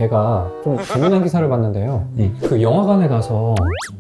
제가 좀 재미난 기사를 봤는데요. 네. 그 영화관에 가서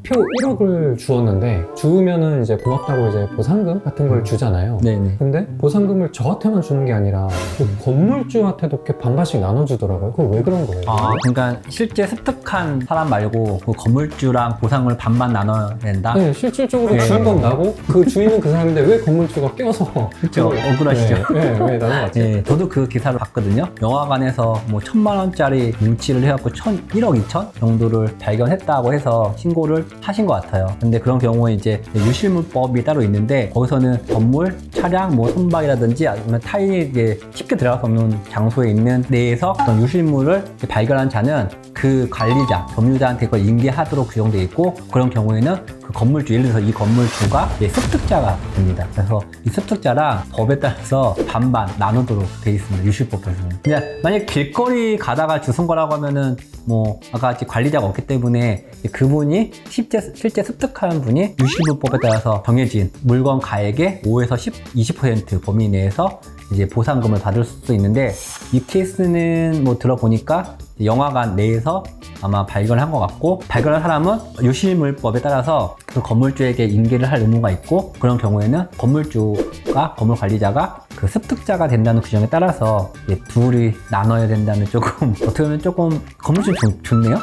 표 1억을 주었는데 주우면은 이제 고맙다고 이제 보상금 같은 걸 주잖아요. 네네. 근데 보상금을 저한테만 주는 게 아니라 그 건물주한테도 이렇게 반반씩 나눠주더라고요. 그거 왜 그런 거예요? 아, 그러니까 실제 습득한 사람 말고 그 건물주랑 보상을 반반 나눠야 된다? 네, 실질적으로 네. 주인 건 나고 그 주인은 그 사람인데 왜 건물주가 껴서 그쵸. 그걸- 억울하시죠? 네, 왜 나눠 맞지? 네, 저도 그 기사를 봤거든요. 영화관에서 뭐 1,000만 원짜리 뭉치를 해갖고 1억 2천 정도를 발견했다고 해서 신고를 하신 것 같아요. 근데 그런 경우에 이제 유실물법이 따로 있는데 거기서는 건물, 차량, 뭐 선박이라든지 아니면 타인이 이제 쉽게 들어갈 수 없는 장소에 있는 내에서 어떤 유실물을 발견한 자는 그 관리자, 점유자한테 그걸 인계하도록 규정되어 있고 그런 경우에는 그 건물주, 예를 들어서 이 건물주가 습득자가 됩니다. 그래서 이 습득자랑 법에 따라서 반반 나누도록 되어 있습니다. 유실법에서는. 그냥 만약 길거리 가다가 주운 거라고 하면은 뭐 아까 같이 관리자가 없기 때문에 그분이 실제 습득한 분이 유실물법에 따라서 정해진 물건 가액의 5에서 20% 범위 내에서 이제 보상금을 받을 수 있는데 이 케이스는 뭐 들어보니까 영화관 내에서 아마 발견한 것 같고 발견한 사람은 유실물법에 따라서 그 건물주에게 인계를 할 의무가 있고 그런 경우에는 건물주가 건물 관리자가 그 습득자가 된다는 규정에 따라서 둘이 나눠야 된다는 조금 어떻게 보면 조금 건물주 좋네요.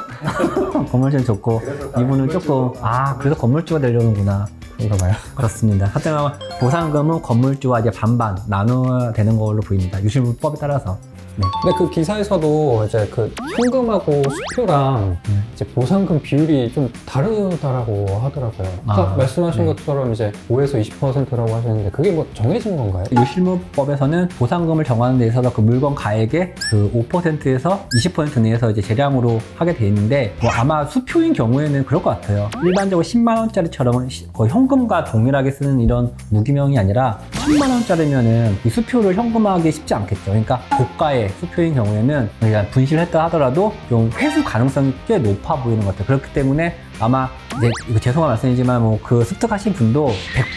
건물주 좋고 이분은 조금 그래서 건물주가 되려는구나. 그런가 봐요. 그렇습니다. 하여튼 보상금은 건물주와 이제 반반 나눠야 되는 걸로 보입니다. 유실물법에 따라서. 네. 근데 그 기사에서도 이제 그 현금하고 수표랑 이제 보상금 비율이 좀 다르다라고 하더라고요. 아까 말씀하신 네. 것처럼 이제 5에서 20%라고 하셨는데 그게 뭐 정해진 건가요? 유실물법에서는 보상금을 정하는 데 있어서 그 물건 가액의 그 5%에서 20% 내에서 이제 재량으로 하게 돼 있는데 뭐 아마 수표인 경우에는 그럴 것 같아요. 일반적으로 10만 원짜리처럼 거의 현금과 동일하게 쓰는 이런 무기명이 아니라 1000만 원짜리면은 이 수표를 현금화하기 쉽지 않겠죠. 그러니까 고가의 수표인 경우에는 그냥 분실을 했다 하더라도 좀 회수 가능성이 꽤 높아 보이는 것 같아요. 그렇기 때문에 아마 이제 이거 죄송한 말씀이지만 뭐 그 습득하신 분도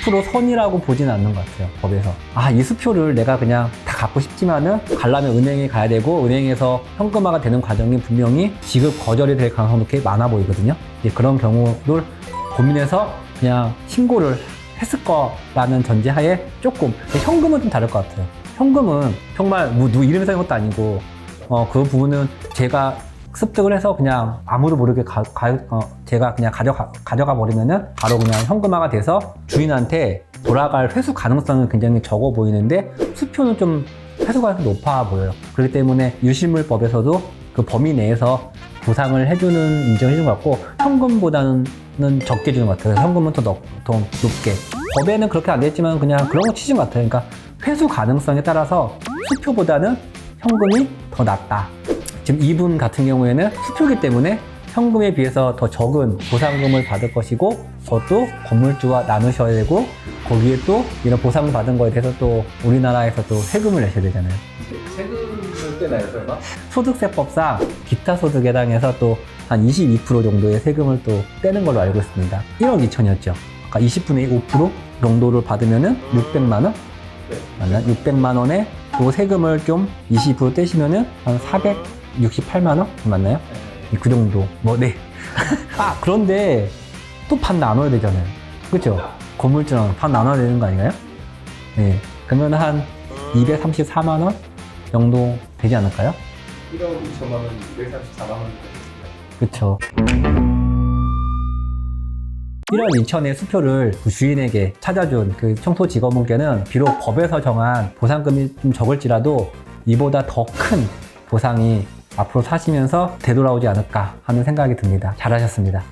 100% 선이라고 보지는 않는 것 같아요. 법에서. 이 수표를 내가 그냥 다 갖고 싶지만은 가려면 은행에 가야 되고 은행에서 현금화가 되는 과정이 분명히 지급 거절이 될 가능성도 꽤 많아 보이거든요. 이제 그런 경우를 고민해서 그냥 신고를 했을 거라는 전제하에 조금 현금은 좀 다를 것 같아요. 현금은 정말 뭐 누구 이름이 써있는 것도 아니고 그 부분은 제가 습득을 해서 그냥 아무도 모르게 제가 그냥 가져가 버리면은 바로 그냥 현금화가 돼서 주인한테 돌아갈 회수 가능성은 굉장히 적어 보이는데 수표는 좀 회수 가능성이 높아 보여요. 그렇기 때문에 유실물법에서도 그 범위 내에서 보상을 해주는 인정해주는 것 같고 현금보다는 적게 주는 것 같아요. 현금은 더 높게. 법에는 그렇게 안 됐지만 그냥 그런 거 치신 것 같아요. 그러니까 회수 가능성에 따라서 수표보다는 현금이 더 낫다. 지금 이분 같은 경우에는 수표이기 때문에 현금에 비해서 더 적은 보상금을 받을 것이고 그것도 건물주와 나누셔야 되고 거기에 또 이런 보상을 받은 거에 대해서 또 우리나라에서 또 세금을 내셔야 되잖아요. 세금을 떼나요, 설마? 소득세법상 기타 소득에 해당해서 또 한 22% 정도의 세금을 또 떼는 걸로 알고 있습니다. 1억 2천이었죠. 아까 20분의 5% 정도를 받으면은 600만 원? 맞나? 600만 원에 또 세금을 좀 20% 떼시면은 한 468만 원? 맞나요? 그 정도. 네. 그런데 또 반 나눠야 되잖아요. 그렇죠? 건물주랑 반 나눠야 되는 거 아닌가요? 네. 그러면 한 234만 원 정도 되지 않을까요? 1억 2천만 원, 234만 원. 그쵸. 1억 2천의 수표를 그 주인에게 찾아준 그 청소직원분께는 비록 법에서 정한 보상금이 좀 적을지라도 이보다 더 큰 보상이 앞으로 사시면서 되돌아오지 않을까 하는 생각이 듭니다. 잘하셨습니다.